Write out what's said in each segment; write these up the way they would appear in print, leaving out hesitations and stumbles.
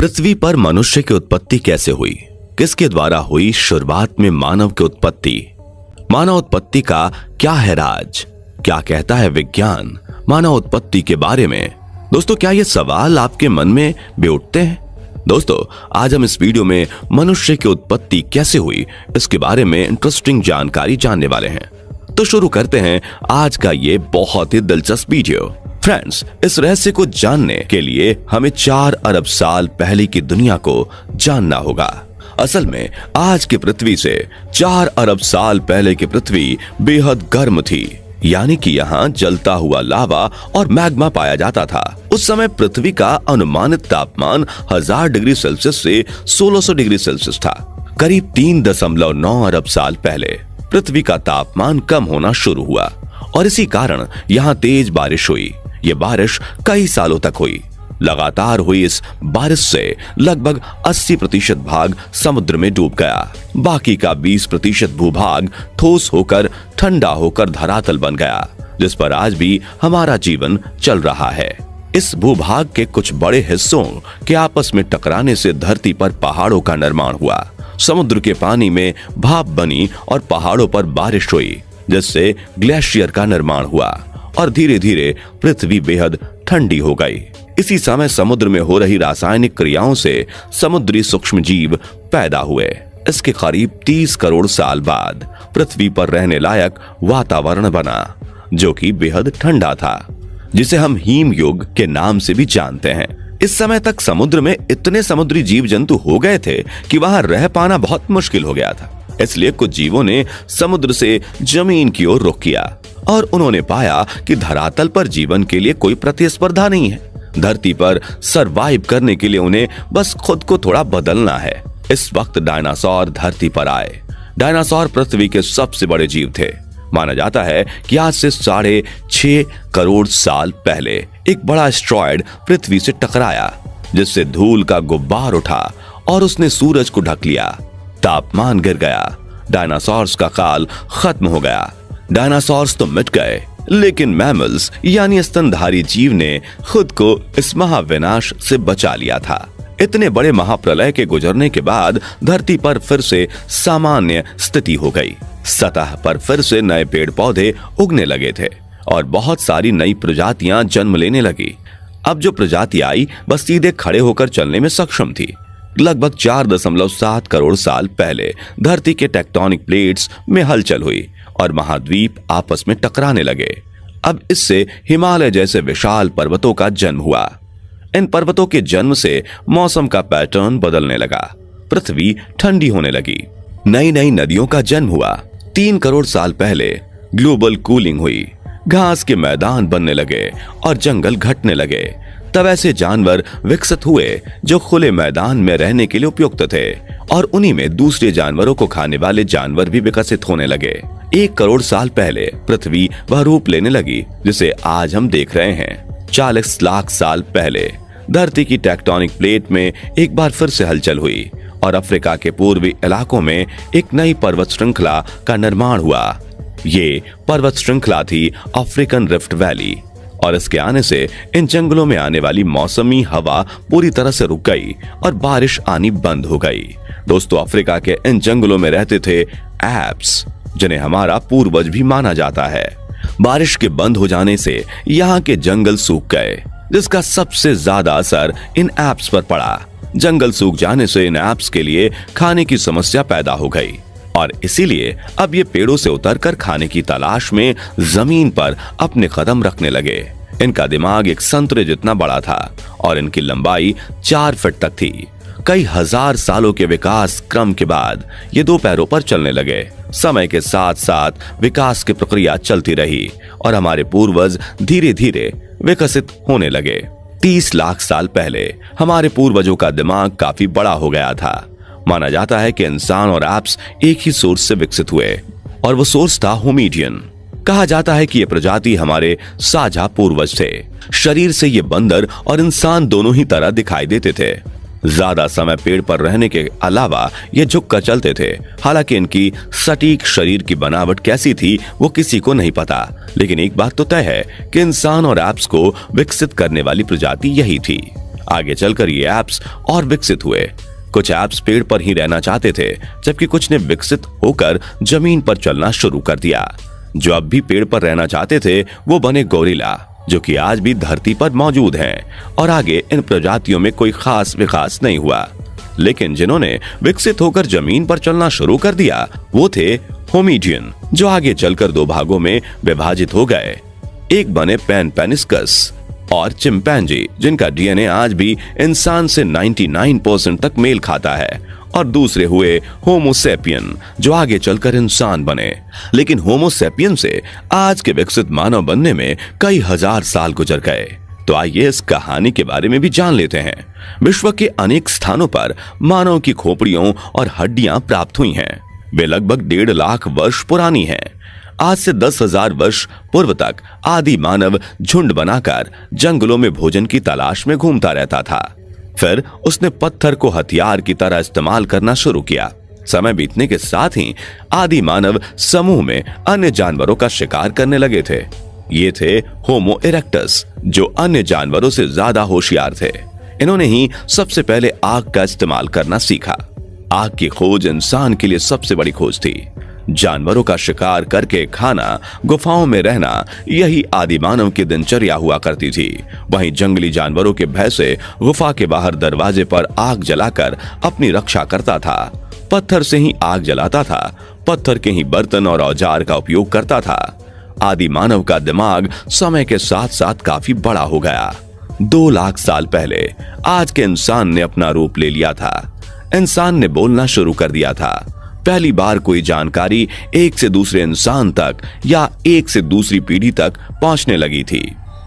पृथ्वी पर मनुष्य की उत्पत्ति कैसे हुई, किसके द्वारा हुई, शुरुआत में मानव की उत्पत्ति, मानव उत्पत्ति का क्या है राज, क्या कहता है विज्ञान मानव उत्पत्ति के बारे में। दोस्तों, क्या ये सवाल आपके मन में भी उठते हैं? दोस्तों, आज हम इस वीडियो में मनुष्य की उत्पत्ति कैसे हुई इसके बारे में इंटरेस्टिंग जानकारी जानने वाले हैं। तो शुरू करते हैं आज का ये बहुत ही दिलचस्प वीडियो। फ्रेंड्स, इस रहस्य को जानने के लिए हमें 4 अरब साल पहले की दुनिया को जानना होगा। असल में आज की पृथ्वी से 4 अरब साल पहले की पृथ्वी बेहद गर्म थी, यानी कि यहाँ जलता हुआ लावा और मैग्मा पाया जाता था। उस समय पृथ्वी का अनुमानित तापमान 1000 डिग्री सेल्सियस से 1600 डिग्री सेल्सियस था। करीब 3.9 अरब साल पहले पृथ्वी का तापमान कम होना शुरू हुआ और इसी कारण यहाँ तेज बारिश हुई। ये बारिश कई सालों तक हुई। लगातार हुई इस बारिश से लगभग 80% भाग समुद्र में डूब गया। बाकी का 20% भूभाग ठोस होकर ठंडा होकर धरातल बन गया, जिस पर आज भी हमारा जीवन चल रहा है। इस भूभाग के कुछ बड़े हिस्सों के आपस में टकराने से धरती पर पहाड़ों का निर्माण हुआ। समुद्र के पानी में भाप बनी और पहाड़ों पर बारिश हुई, जिससे ग्लेशियर का निर्माण हुआ और धीरे धीरे पृथ्वी बेहद ठंडी हो गई। इसी समय समुद्र में हो रही रासायनिक क्रियाओं से समुद्री सूक्ष्म जीव पैदा हुए। इसके करीब 30 करोड़ साल बाद पृथ्वी पर रहने लायक वातावरण बना, जो कि बेहद ठंडा था, जिसे हम हिम युग के नाम से भी जानते हैं। इस समय तक समुद्र में इतने समुद्री जीव जंतु हो गए थे कि वहां रह पाना बहुत मुश्किल हो गया था। इसलिए कुछ जीवों ने समुद्र से जमीन की ओर रुख किया और उन्होंने पाया कि धरातल पर जीवन के लिए कोई प्रतिस्पर्धा नहीं है। धरती पर सरवाइव करने के लिए उन्हें बस खुद को थोड़ा बदलना है। इस वक्त डायनासोर धरती पर आए। डायनासोर पृथ्वी के सबसे बड़े जीव थे। माना जाता है कि आज से 6.5 करोड़ साल पहले एक बड़ा एस्टेरॉयड पृथ्वी से टकराया, जिससे धूल का गुब्बार उठा और उसने सूरज को ढक लिया। तापमान गिर गया। डायनासोर्स का काल खत्म हो गया। डायनासोर्स तो मिट गए, लेकिन मैमल्स यानी स्तनधारी जीव ने खुद को इस महाविनाश से बचा लिया था। इतने बड़े महाप्रलय के गुजरने के बाद धरती पर फिर से सामान्य स्थिति हो गई। सतह पर फिर से नए पेड़ पौधे उगने लगे थे और बहुत सारी नई प्रजातियां जन्म लेने लगी। अब जो प्रजाति आई बस सीधे खड़े होकर चलने में सक्षम थी। लगभग 4.7 करोड़ साल पहले धरती के टेक्टोनिक प्लेट्स में हलचल हुई और महाद्वीप आपस में टकराने लगे। अब इससे हिमालय जैसे विशाल पर्वतों का जन्म हुआ। इन पर्वतों के जन्म से मौसम का पैटर्न बदलने लगा। पृथ्वी ठंडी होने लगी। नई नई नदियों का जन्म हुआ। 3 करोड़ साल पहले ग्लोबल कूलिंग हुई। घास के मैदान बनने लगे और जंगल घटने लगे। तब ऐसे जानवर विकसित हुए जो खुले मैदान में रहने के लिए उपयुक्त थे और उन्हीं में दूसरे जानवरों को खाने वाले जानवर भी विकसित होने लगे। 1 करोड़ साल पहले पृथ्वी वह रूप लेने लगी जिसे आज हम देख रहे हैं। 40 लाख साल पहले धरती की टेक्टोनिक प्लेट में एक बार फिर से हलचल हुई और अफ्रीका के पूर्वी इलाकों में एक नई पर्वत श्रृंखला का निर्माण हुआ। ये पर्वत श्रृंखला थी अफ्रीकन रिफ्ट वैली और इसके आने से इन जंगलों में आने वाली मौसमी हवा पूरी तरह से रुक गई और बारिश आनी बंद हो गई। दोस्तों, अफ्रीका के इन जंगलों में रहते थे एप्स, जिन्हें हमारा पूर्वज भी माना जाता है। बारिश के बंद हो जाने से यहाँ के जंगल सूख गए, जिसका सबसे ज्यादा असर इन एप्स पर पड़ा। जंगल सूख जाने से इन एप्स के लिए खाने की समस्या पैदा हो गई और इसीलिए अब ये पेड़ों से उतरकर खाने की तलाश में जमीन पर अपने कदम रखने लगे। इनका दिमाग एक संतरे जितना बड़ा था और इनकी लंबाई 4 फीट तक थी। कई हजार सालों के विकास क्रम के बाद ये 2 पैरों पर चलने लगे। समय के साथ साथ विकास की प्रक्रिया चलती रही और हमारे पूर्वज धीरे धीरे विकसित होने लगे। 30 लाख साल पहले हमारे पूर्वजों का दिमाग काफी बड़ा हो गया था। माना जाता है कि इंसान और एप्स एक ही सोर्स से विकसित हुए और वो सोर्स था होमिडियन। कहा जाता है कि ये प्रजाति हमारे साझा पूर्वज थे। शरीर से ये बंदर और इंसान दोनों ही तरह दिखाई देते थे। ज्यादा समय पेड़ पर रहने के अलावा ये झुककर चलते थे। हालांकि इनकी सटीक शरीर की बनावट कैसी थी वो किसी को नहीं पता, लेकिन एक बात तो तय है कि इंसान और एप्स को विकसित करने वाली प्रजाति यही थी। आगे चलकर ये ऐप्स और विकसित हुए। कुछ ऐप्स पेड़ पर ही रहना चाहते थे, जबकि कुछ ने विकसित होकर जमीन पर चलना शुरू कर दिया। जो अब भी पेड़ पर रहना चाहते थे वो बने गोरिल्ला, जो कि आज भी धरती पर मौजूद हैं, और आगे इन प्रजातियों में कोई खास विकास नहीं हुआ। लेकिन जिन्होंने विकसित होकर जमीन पर चलना शुरू कर दिया वो थे होमिनियन, जो आगे चलकर दो भागों में विभाजित हो गए। एक बने पैनपेनिस्कस और चिंपैंजी, जिनका डीएनए आज भी इंसान से 99% तक मेल खाता है, और दूसरे हुए होमोसेपियन, जो आगे चलकर इंसान बने। लेकिन होमोसेपियन से आज के विकसित मानव बनने में कई हजार साल गुजर गए। तो आइए इस कहानी के बारे में भी जान लेते हैं। विश्व के अनेक स्थानों पर मानव की खोपड़ियों और हड्डियां प्राप्त हुई हैं। वे लगभग 1.5 लाख वर्ष पुरानी हैं। आज से 10,000 वर्ष पूर्व तक आदि मानव झुंड बनाकर जंगलों में भोजन की तलाश में घूमता रहता था। फिर उसने पत्थर को हथियार की तरह इस्तेमाल करना शुरू किया। समय बीतने के साथ ही आदि मानव समूह में अन्य जानवरों का शिकार करने लगे थे। ये थे होमो इरेक्टस, जो अन्य जानवरों से ज्यादा होशियार थे। इन्होंने ही सबसे पहले आग का इस्तेमाल करना सीखा। आग की खोज इंसान के लिए सबसे बड़ी खोज थी। जानवरों का शिकार करके खाना, गुफाओं में रहना, यही आदि मानव की दिनचर्या हुआ करती थी। वहीं जंगली जानवरों के भय से गुफा के बाहर दरवाजे पर आग जलाकर अपनी रक्षा करता था। पत्थर से ही आग जलाता था, पत्थर के ही बर्तन और औजार का उपयोग करता था। आदि मानव का दिमाग समय के साथ साथ काफी बड़ा हो गया। 2 लाख साल पहले आज के इंसान ने अपना रूप ले लिया था। इंसान ने बोलना शुरू कर दिया था। पहली बार कोई जानकारी एक से दूसरे इंसान तक या एक से दूसरी पीढ़ी तक पहुंचने लगी थी।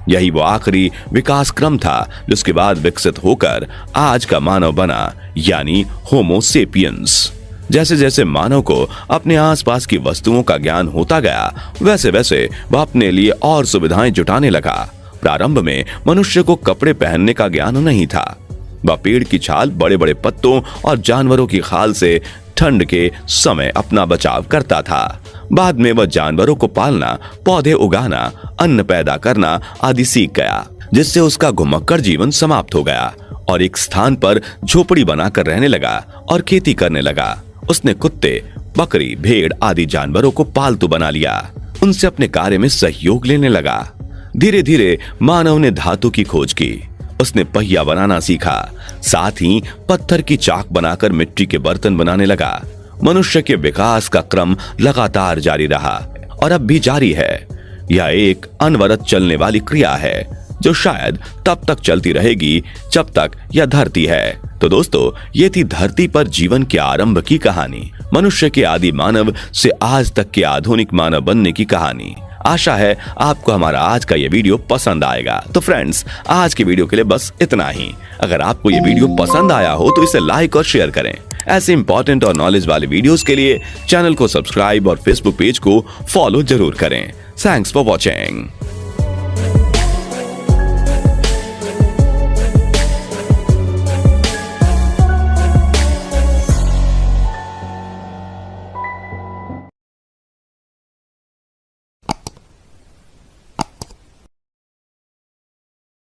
यही वो आखिरी विकास क्रम था जिसके बाद विकसित होकर आज का मानव बना, यानी होमो सेपियंस। जैसे जैसे मानव को अपने आसपास की वस्तुओं का ज्ञान होता गया, वैसे वैसे वह अपने लिए और सुविधाएं जुटाने लगा। प्रारंभ में मनुष्य को कपड़े पहनने का ज्ञान नहीं था। वह पेड़ की छाल, बड़े बड़े पत्तों और जानवरों की खाल से ठंड के समय अपना बचाव करता था। बाद में वह जानवरों को पालना, पौधे उगाना, अन्न पैदा करना आदि सीख गया, जिससे उसका घुमक्कड़ जीवन समाप्त हो गया और एक स्थान पर झोपड़ी बनाकर रहने लगा और खेती करने लगा। उसने कुत्ते, बकरी, भेड़ आदि जानवरों को पालतू बना लिया। उनसे अपने कार्य में सहयोग लेने लगा। धीरे धीरे मानव ने धातु की खोज की। उसने पहिया बनाना सीखा। साथ ही पत्थर की चाक बनाकर मिट्टी के बर्तन बनाने लगा। मनुष्य के विकास का क्रम लगातार जारी रहा और अब भी जारी है। यह एक अनवरत चलने वाली क्रिया है जो शायद तब तक चलती रहेगी जब तक यह धरती है। तो दोस्तों, ये थी धरती पर जीवन के आरंभ की कहानी, मनुष्य के आदि मानव से आज तक के आधुनिक मानव बनने की कहानी। आशा है आपको हमारा आज का ये वीडियो पसंद आएगा। तो फ्रेंड्स, आज की वीडियो के लिए बस इतना ही। अगर आपको ये वीडियो पसंद आया हो तो इसे लाइक और शेयर करें। ऐसे इंपॉर्टेंट और नॉलेज वाले वीडियोस के लिए चैनल को सब्सक्राइब और फेसबुक पेज को फॉलो जरूर करें। Thanks for watching.